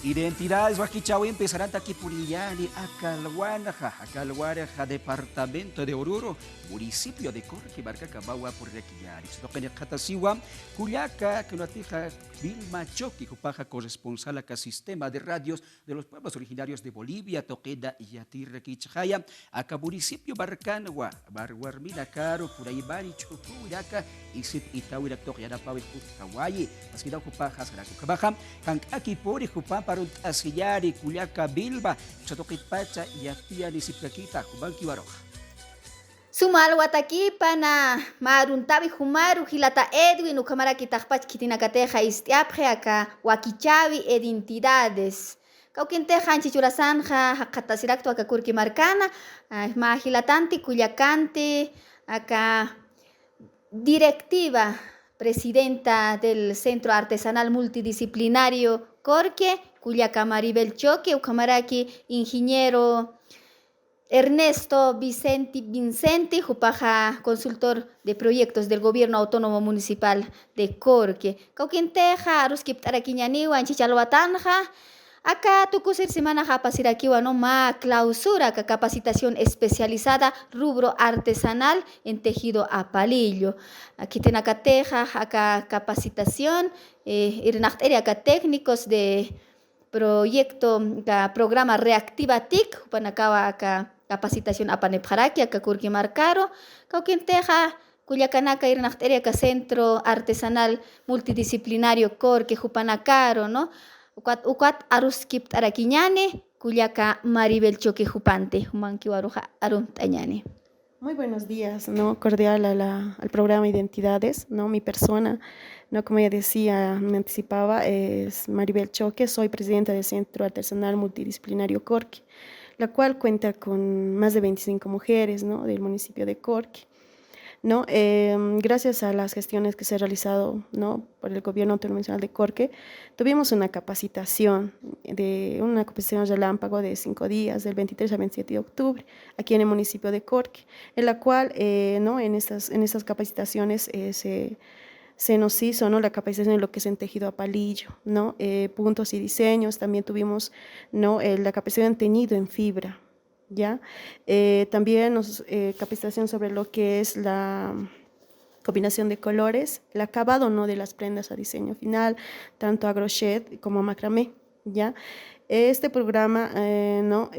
Identidades Huaquichahui empezarán aquí Purillani, Acalhuaraja, departamento de Oruro, municipio de Corque, Barca Cabaua, Purrequillari. Sotoquene Catasiwa, Cuyaca, Quenatija, Vilma Choqui, Cupaja, corresponsal acá sistema de radios de los pueblos originarios de Bolivia, Toqueda y Yatirre Quichaya, acá municipio Barcanagua, Barguarmina Caro, Puraibari, Chucuyaca, Isip Itawira Toquiana Pavi Hawaii, Asquida Cupaja, Saracucabaja, Kankaki Pori, Cupa, Parut Asillari, Cuyaca, Bilba, Chatoquipacha y Atia Nisiplaquita, Cubanqui Baroja. Sumal watakipa na maruntabi humaru hilata Edwin ukamara kitaqpach kitinakateja istiapje aka wakichavi identidades. Kaukinteja anchichurasanja hakatasiraktu aka kurki marcana, ma hilatanti kuyakanti aka directiva presidenta del Centro Artesanal Multidisciplinario Corque, Cuyaca Maribel Choque, ukamaraki ingeniero Ernesto Vincenti, Jupaja, consultor de proyectos del Gobierno Autónomo Municipal de Corque. Cauquinteja, Aruskip Taraquiñaniwa, Anchichalhuatanja. Acá tukusir semana japasirakiwa no ma clausura ka capacitación especializada rubro artesanal en tejido a palillo. Aquí tenacateja acá capacitación, acá técnicos de proyecto, programa Reactiva TIC, panacaba acá capacitación a Panepjaraki, acá Kurki Marcaro, Cauquinteja, Cuyacanaka Irnacteria, Centro Artesanal Multidisciplinario Corque, Jupanacaro, ¿no? Ucuat Aruskip Araquiñane, Cuyaca Maribel Choque Jupante, Humanquiwaruja Aruntañane. Muy buenos días, ¿no? Cordial al programa Identidades, ¿no? Mi persona, ¿no? Como ya decía, me anticipaba, es Maribel Choque, soy presidenta del Centro Artesanal Multidisciplinario Corque, la cual cuenta con más de 25 mujeres, ¿no? Del municipio de Corque, ¿no? Gracias a las gestiones que se han realizado, ¿no? Por el Gobierno Autónomo de Corque, tuvimos una capacitación relámpago de 5 días, del 23 al 27 de octubre, aquí en el municipio de Corque, en la cual, ¿no? en estas capacitaciones se nos hizo, ¿no? La capacitación en lo que es en tejido a palillo, ¿no? Puntos y diseños, también tuvimos, ¿no? La capacitación en teñido en fibra, ¿ya? También capacitación sobre lo que es la combinación de colores, el acabado, ¿no? De las prendas a diseño final, tanto a crochet como a macramé, ¿ya? Este programa, ¿no?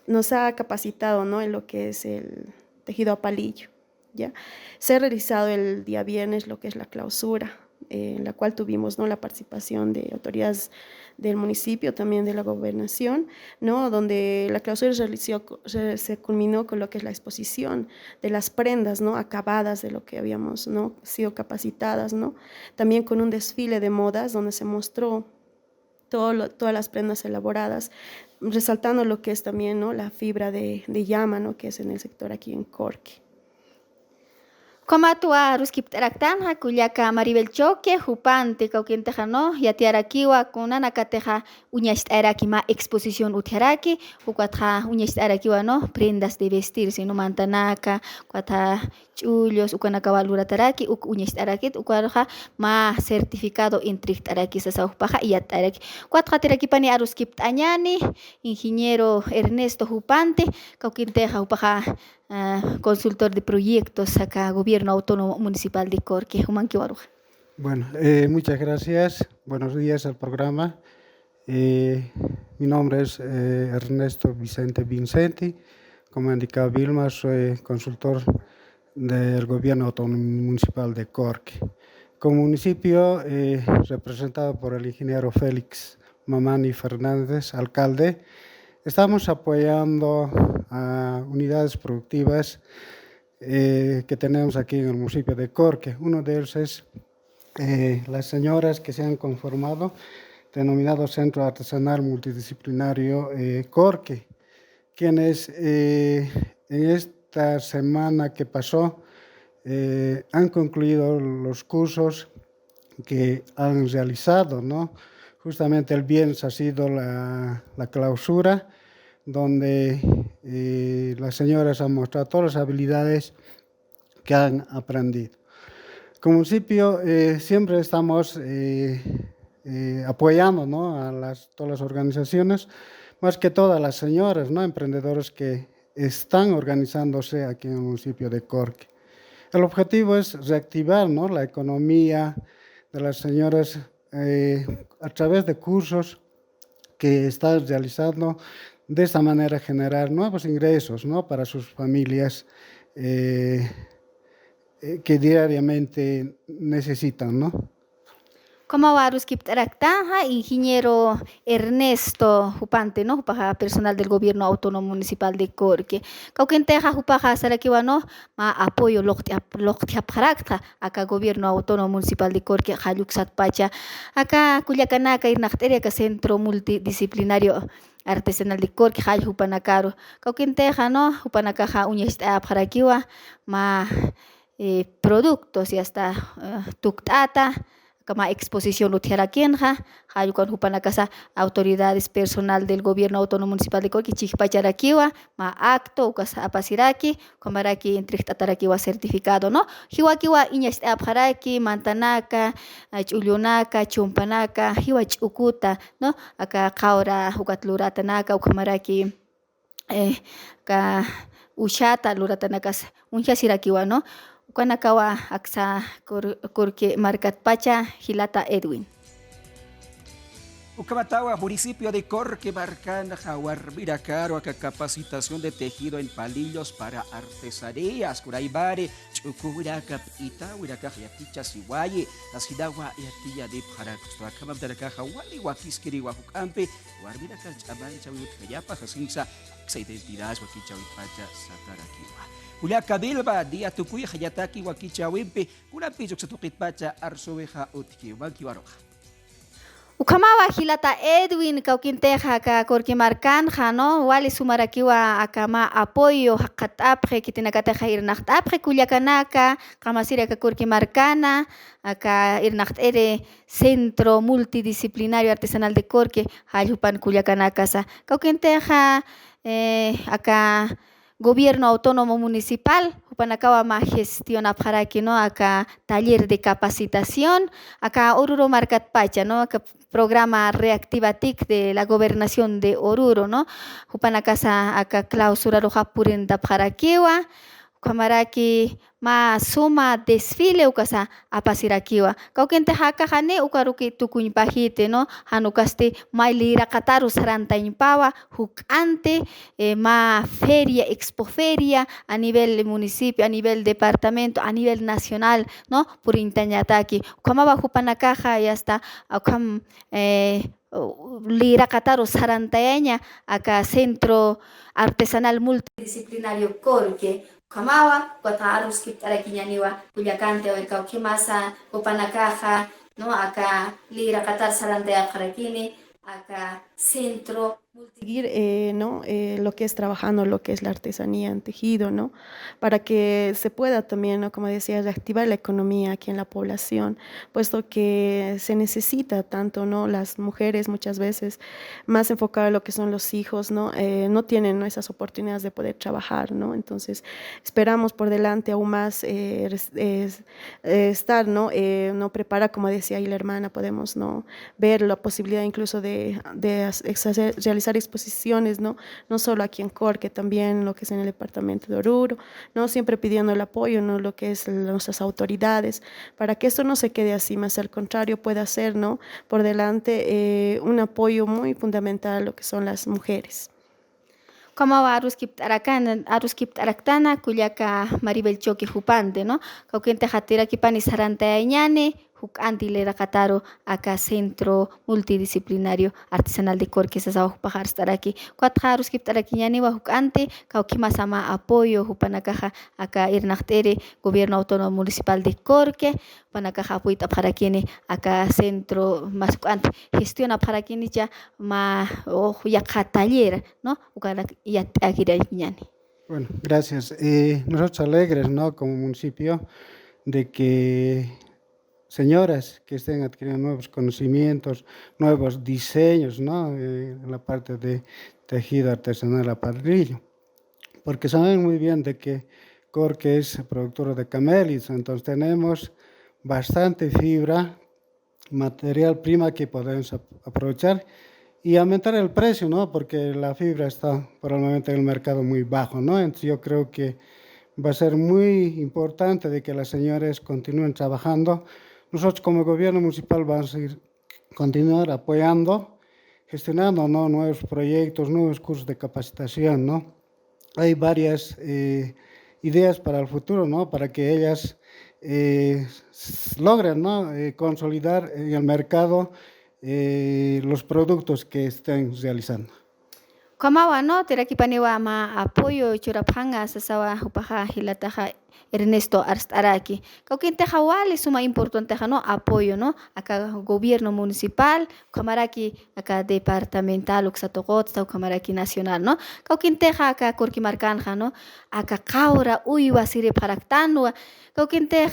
Nos ha capacitado, ¿no? En lo que es el tejido a palillo, ¿ya? Se ha realizado el día viernes lo que es la clausura, en la cual tuvimos, ¿no? La participación de autoridades del municipio, también de la gobernación, ¿no? Donde la clausura se culminó con lo que es la exposición de las prendas, ¿no? Acabadas de lo que habíamos, ¿no? Sido capacitadas, ¿no? También con un desfile de modas donde se mostró todas las prendas elaboradas, resaltando lo que es también, ¿no? La fibra de llama, ¿no? Que es en el sector aquí en Corque. Como tua Ruskip Taraktanja, Cuyaca Maribel Choque, Jupante, Cauquinteja, no, Yatiarakiwa, Kunanakateja, Uñastaraki, exposición Utiaraki, Ucuatja, Uñastarakiwa, no, prendas de vestirse, no mantanaka, Cuata chullos, Ucanakabalura Taraki, Uñastaraki, Ucuarja, certificado en Trictaraki, Sasaupaja y Yataraki. Cuatro Tirakipani Aruskip Tañani, ingeniero Ernesto Jupante, Cauquinteja, Upaja. Consultor de proyectos acá, Gobierno Autónomo Municipal de Corque, Humanquiwaruja. Bueno, muchas gracias. Buenos días al programa. Mi nombre es Ernesto Vicente Vincenti. Como indicaba Vilma, soy consultor del Gobierno Autónomo Municipal de Corque. Como municipio, representado por el ingeniero Félix Mamani Fernández, alcalde, estamos apoyando a unidades productivas que tenemos aquí en el municipio de Corque. Uno de ellos es las señoras que se han conformado, denominado Centro Artesanal Multidisciplinario Corque, quienes en esta semana que pasó han concluido los cursos que han realizado, ¿no? Justamente el viernes ha sido la clausura, donde las señoras han mostrado todas las habilidades que han aprendido. Como municipio siempre estamos apoyando, ¿no?, a todas las organizaciones, más que todo a las señoras, ¿no?, emprendedoras que están organizándose aquí en el municipio de Corque. El objetivo es reactivar, ¿no?, la economía de las señoras a través de cursos que están realizando, de esta manera generar nuevos ingresos, ¿no?, para sus familias que diariamente necesitan, ¿no? Como varus Kiptaraktaja, ingeniero Ernesto Jupante, ¿no? Jupaja personal del gobierno autónomo municipal de Corque. Cauquenteja Jupaja Sarakiwano, ma apoyo Loktiapjarakta, acá gobierno autónomo municipal de Corque, Hayuxat Pacha, acá Culiacanaca, Irnacteria, centro multidisciplinario artesanal de Corque, Hay Jupanacaro. Cauquenteja, ¿no? Jupanakaja Uñesta Abjarakiwa, ma productos y hasta tuctata. Kama exposición utiaraquenja, hayukan hupanakasa autoridades personal del gobierno autónomo municipal de Corque, chichpacharakiwa, ma acto, ukas apasiraki, kamaraki entrechtatarakiwa certificado, ¿no? Hiwakiwa iñas abjaraki, mantanaka, chulunaka, chumpanaka, hiwa chukuta, ¿no? Acá kaura hukatluratanaka, ukamaraki, ka ushata luratanakas, unchasirakiwa, ¿no? Ukanakawa aksa Corque Marcat Pacha, Gilata Edwin. Ucamatawa, municipio de Corque, Barcana, Jaguar, Viracaro, acá capacitación de tejido en palillos para artesanías, Curaibare, Chucura, Capita, Huiraca, Yaticha, Siwaye, la Sidawa, Yatilla de Paracosto, Acamab de la Caja, Wali, Wakiskiri, Wahucampe, Guarbiraca, Chabancha, Uyapa, Jacinza, Xa identidades, Wakicha, Wipacha, Satarakiwa. Kuliaka Bilba, dia tukuy hayataki wakicha wimpe, kurapi sa tukit pacha arsoweja utki wakiwaroja. Ukamawa Gilata Edwin, Cauquinteja, Corque Marcanja, ¿no? Wali Sumarakiwa, Akama apoyo, Hakatapre, Kitinakateja Irnachtapre, Culiacanaka, Kamasira, Corque Marcana, acá Irnachtere, Centro Multidisciplinario Artesanal de Corque, Hayupan Culiacanaka, Cauquinteja, acá. Gobierno autónomo municipal, Upanakawa ma gestiona para aquí, ¿no? Acá taller de capacitación, acá Oruro Marcat Pacha, ¿no? Acá programa Reactivatic de la gobernación de Oruro, ¿no? Upanakasa acá clausura roja purenta para kiwa, Kamaraki ma suma desfile ukasa apasirakiwa. Kaukente haka hane ukaruki tukuñpajite, ¿no? Hanukaste mailira kataru sarantañpawa hukante ma feria, expoferia a nivel municipio, a nivel departamento, a nivel nacional, ¿no? Purintañataki. Kamaba hupanakaja y hasta lira kataru sarantaña acá centro artesanal multidisciplinario Corque. Kamawa, Guataros, Kiptaraquiñaniwa, Cuyacante, o el Cauquimasa, Opanacaja, ¿no? Acá, Lira, Catar, Sarantea, Jaraquini, acá, centro. Seguir ¿no? Lo que es trabajando, lo que es la artesanía en tejido, ¿no? Para que se pueda también, ¿no? Como decía, reactivar la economía aquí en la población, puesto que se necesita tanto, ¿no? Las mujeres muchas veces más enfocadas en lo que son los hijos, ¿no? No tienen, ¿no? Esas oportunidades de poder trabajar, ¿no? Entonces esperamos por delante aún más estar, ¿no? No prepara, como decía ahí la hermana, podemos, ¿no? Ver la posibilidad incluso de realizar exposiciones, ¿no? No solo aquí en Corque, también lo que es en el departamento de Oruro, ¿no? Siempre pidiendo el apoyo, ¿no? Lo que es nuestras autoridades, para que esto no se quede así, más al contrario, pueda ser, ¿no? Por delante un apoyo muy fundamental a lo que son las mujeres. Como Aruskip Araktana, Cuyaca Maribel Choque Jupante, ¿no? Cauquente Jatira Kipani Sarantañane, Antilera Cataro, acá Centro Multidisciplinario Artesanal de Corque, Sasao Pajar estar aquí. Cuatro Skiptaraquiñani, Ante, Cauquimasama Apoyo, Jupanacaja, acá Irnachtere, Gobierno Autónomo Municipal de Corque, Panacaja Puita Paraquini, acá Centro más gestiona Paraquini ya ma ya taller, ¿no? Ya Bueno, gracias. Nosotros alegres, ¿no? Como municipio, de que señoras que estén adquiriendo nuevos conocimientos, nuevos diseños, ¿no? En la parte de tejido artesanal a padrillo, porque saben muy bien de que Corque es productor de camélidos, entonces tenemos bastante fibra material prima que podemos aprovechar y aumentar el precio, ¿no? Porque la fibra está por el momento en el mercado muy bajo, ¿no? Entonces yo creo que va a ser muy importante de que las señoras continúen trabajando. Nosotros como gobierno municipal vamos a continuar apoyando, gestionando, ¿no? Nuevos proyectos, nuevos cursos de capacitación, ¿no? Hay varias ideas para el futuro, ¿no? Para que ellas logren, ¿no? Consolidar en el mercado los productos que estén realizando. Kamawa no terakipaniwa ma apoyo churapanga sasawa upaja hilataja Ernesto Arstaraki. Kauquinte jawali suma importante no apoyo no acá gobierno municipal, kamaraki acá departamental uxatogot, kamaraki nacional no. Kauquinte acá korkimarkanja no acá kaura uywa sire paraktano. Kauquinte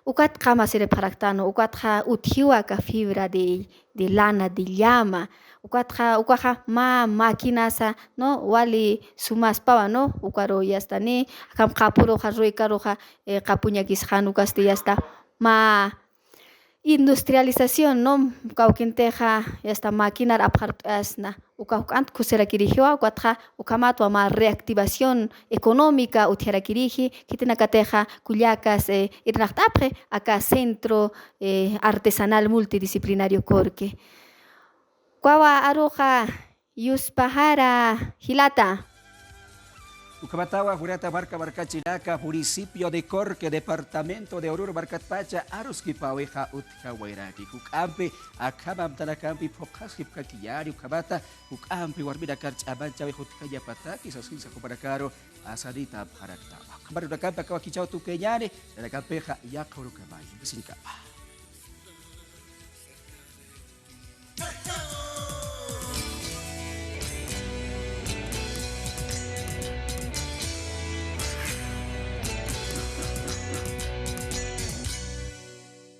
ukat kama sire paraktano, ukat utiwa ka fibra de lana de llama. Ukaja maquinasa no wali sumas pawa no ukaro yasta ni kam kapuro jarroi karoja kapuña kisjanu castilla está ma industrialización no kaukinteja esta máquina apartasna ukant kusera kirihiwa ukatja ukamatwa ma reactivación económica utiara kiriji kitina kateja kullakas irnachtapre acá centro artesanal multidisciplinario Corque. Kuawa aruja Yuspahara Hilata. Ucabatawa, Jurata, Barca, Chilaca, municipio de Corque, departamento de Oruro, Barcatpacha, Aruski, Paweja, Utkawairaki, Kukampi, Akabam, Tanakampi, Pokaskip, Kakiyari, Ukabata, Kukampi, Warbida, Karchabancha, Hutkaya Pataki, Sasinsa, Kubaracaro, Asadita, Parakta. Kambaru, Nakampa, Kawakichao, Tukeyane, Nakapeja, Yakuru, Kabay, Sinkapa.